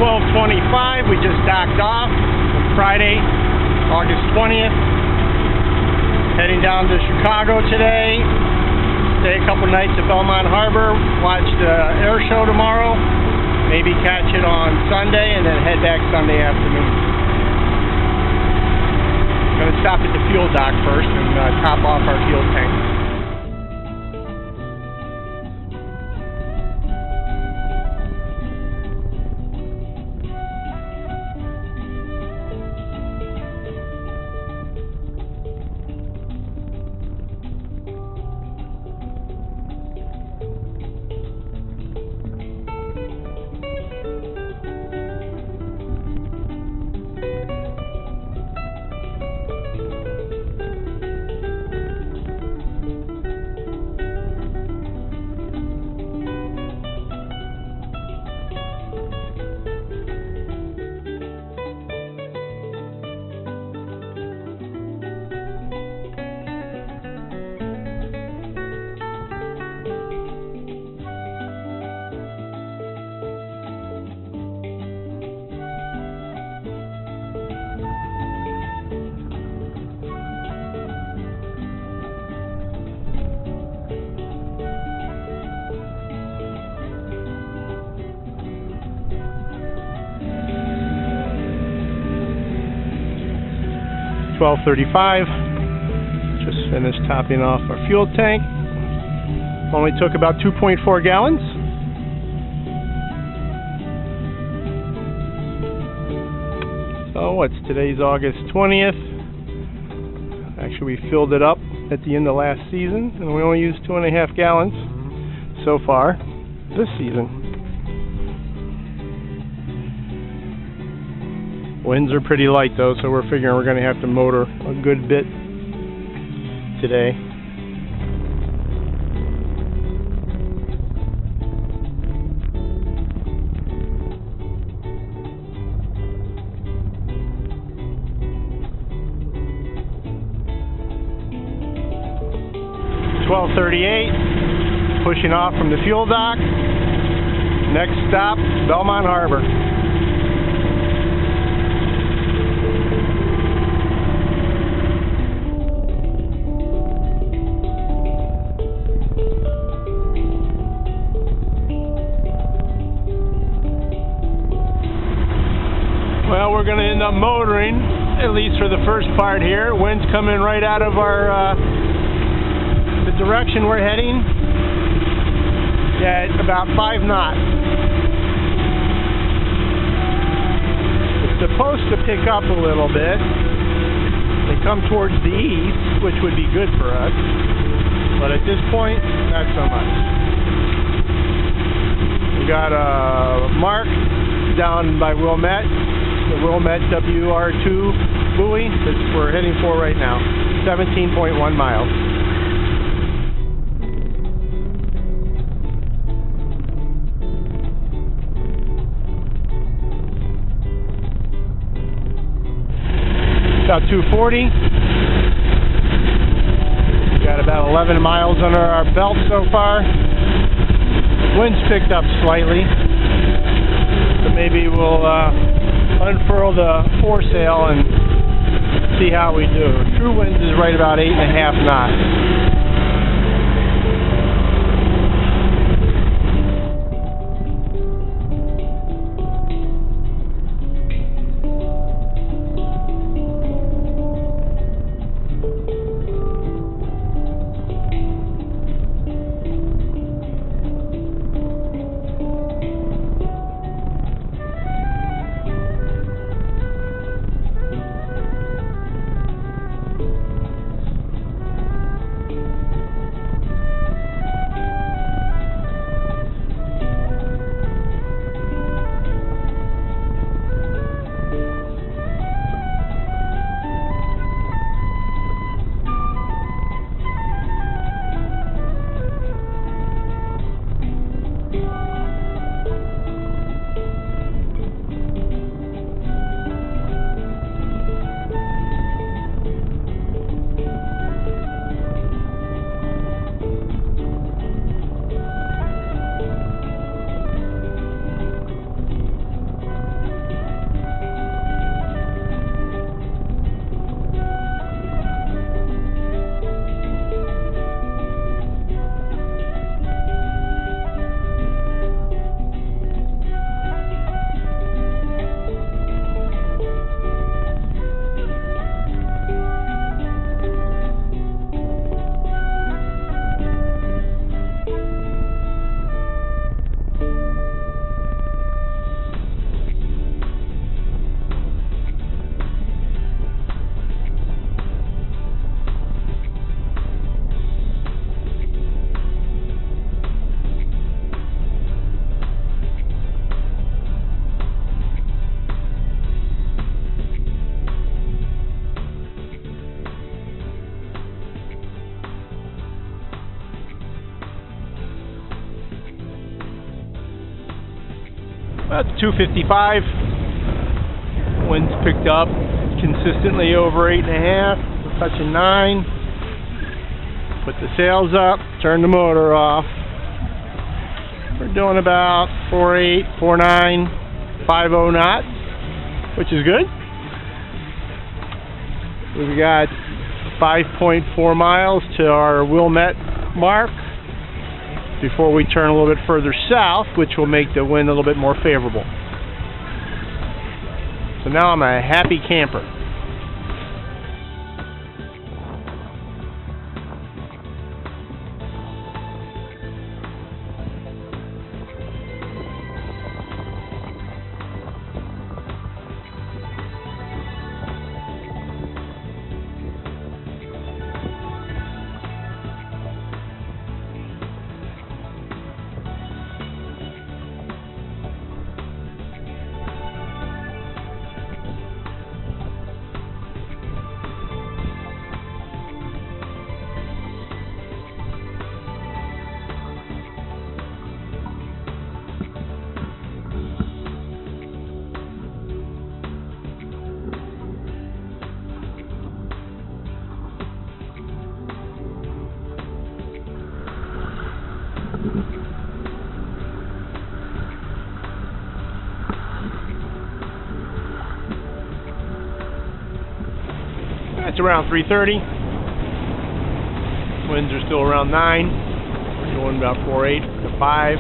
12:25. We just docked off on Friday, August 20th. Heading down to Chicago today. Stay a couple nights at Belmont Harbor. Watch the Airshow tomorrow. Maybe catch it on Sunday and then head back Sunday afternoon. Going to stop at the fuel dock first and top off our fuel tank. $12:35. Just finished topping off our fuel tank. Only took about 2.4 gallons. So what's today's August 20th? Actually, we filled it up at the end of last season, and we only used 2.5 gallons so far this season. Winds are pretty light though, so we're figuring we're going to have to motor a good bit today. $12:38, pushing off from the fuel dock. Next stop, Belmont Harbor. Well, we're going to end up motoring, at least for the first part here. Wind's coming right out of our the direction we're heading at about 5 knots. It's supposed to pick up a little bit. They come towards the east, which would be good for us, but at this point, not so much. We got a mark down by Wilmette, the Wilmette WR2 buoy that we're heading for right now, 17.1 miles. About 240. We got about 11 miles under our belt so far. Wind's picked up slightly, so maybe we'll unfurl the foresail and see how we do. True wind is right about 8.5 knots. That's 255. Wind's picked up consistently over 8.5. We're touching 9. Put the sails up, turn the motor off. We're doing about 4.8, 4.9, 5.0 knots, which is good. We've got 5.4 miles to our Wilmette mark before we turn a little bit further south, which will make the wind a little bit more favorable. So now I'm a happy camper. It's around 3:30. Winds are still around 9. We're going about 4.8 to 5.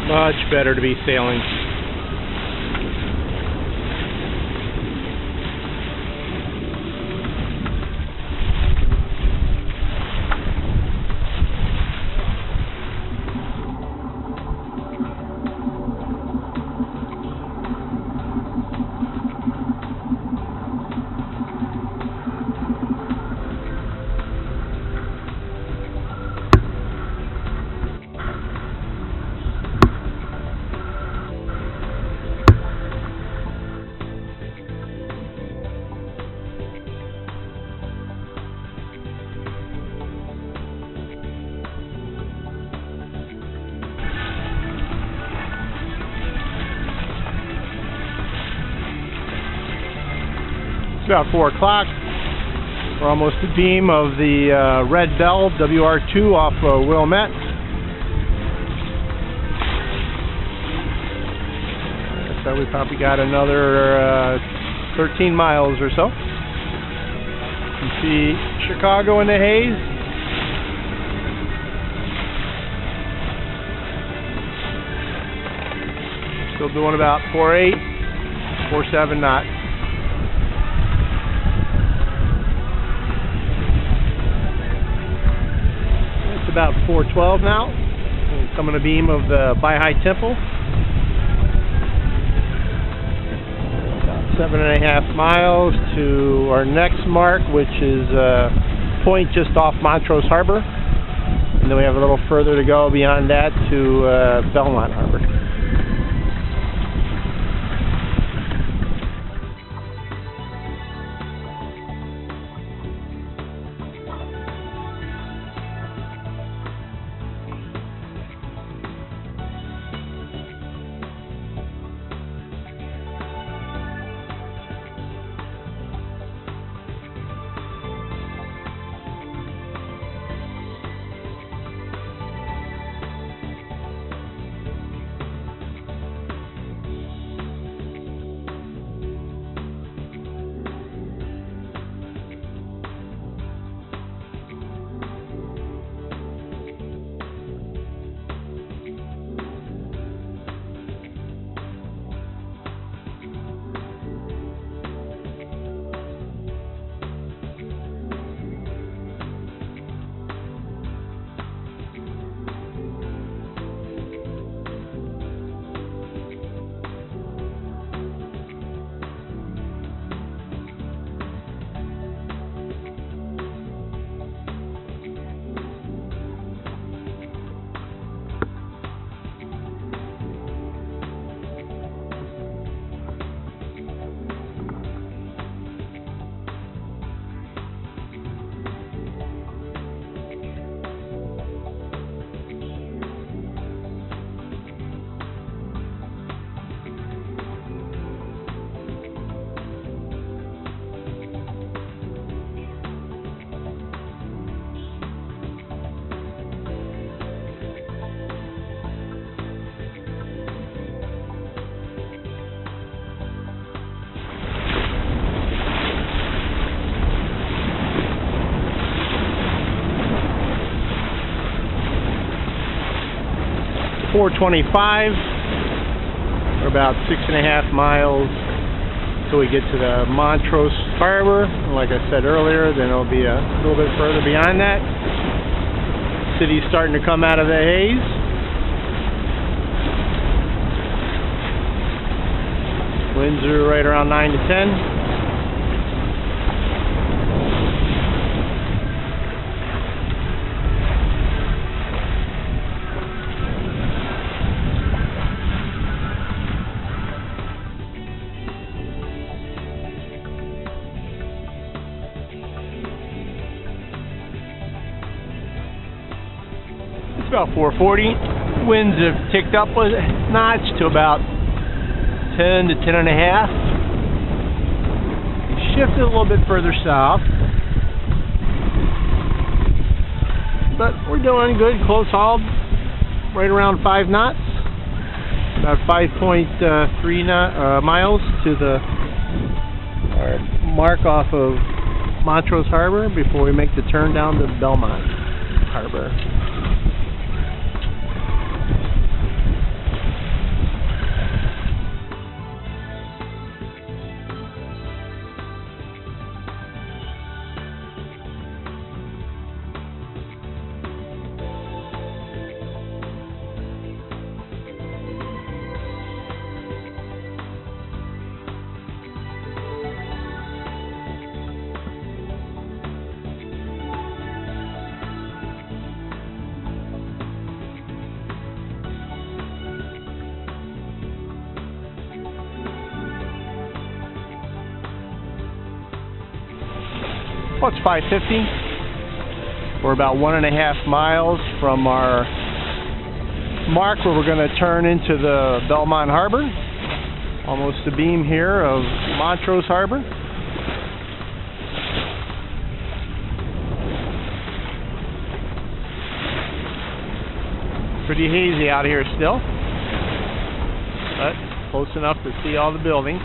Much better to be sailing. It's about 4 o'clock. We're almost abeam of the Red Bell WR2 off Wilmette. So we probably got another 13 miles or so. You see Chicago in the haze. Still doing about 4.8, 4.7 knots. About 4:12 now. We're coming abeam of the Baha'i Temple. About 7.5 miles to our next mark, which is a point just off Montrose Harbor. And then we have a little further to go beyond that to Belmont Harbor. 4:25. We're about 6.5 miles till we get to the Montrose Harbor. And like I said earlier, then it'll be a little bit further beyond that. City's starting to come out of the haze. Winds are right around 9 to 10. It's about 4:40. Winds have ticked up a notch to about 10 to 10.5. Shifted a little bit further south, but we're doing good. Close hauled, right around 5 knots. About 5.3 miles to our mark off of Montrose Harbor before we make the turn down to Belmont Harbor. Well, it's 5:50. We're about 1.5 miles from our mark where we're going to turn into the Belmont Harbor. Almost the beam here of Montrose Harbor. Pretty hazy out here still, but close enough to see all the buildings.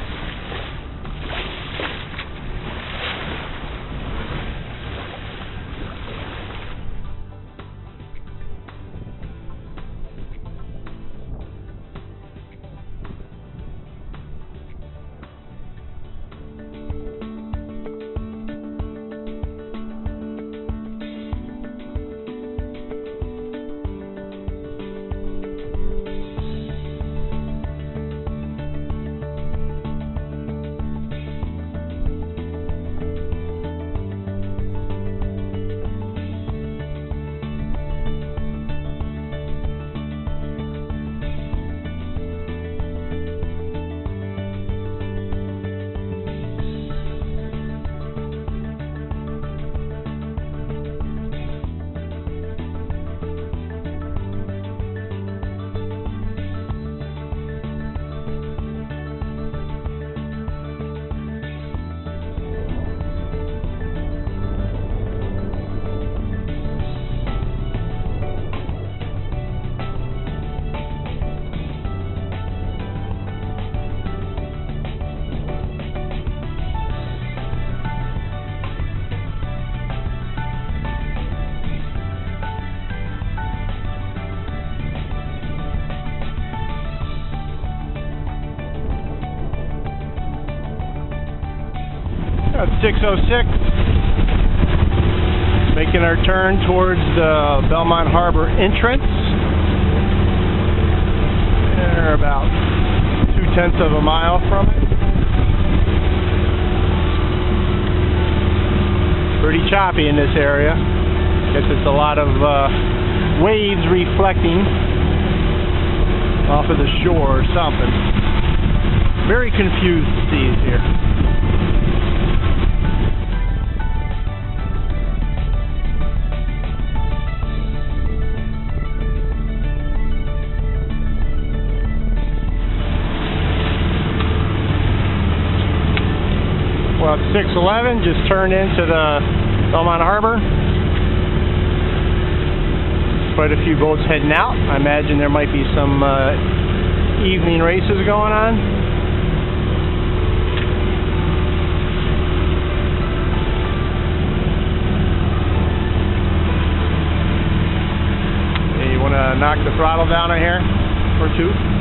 At 6:06, making our turn towards the Belmont Harbor entrance. We're about 0.2 of a mile from it. Pretty choppy in this area. Guess it's a lot of waves reflecting off of the shore or something. Very confused seas here. Well, it's 6:11, just turned into the Belmont Harbor. Quite a few boats heading out. I imagine there might be some evening races going on. Hey, you want to knock the throttle down on here? or two.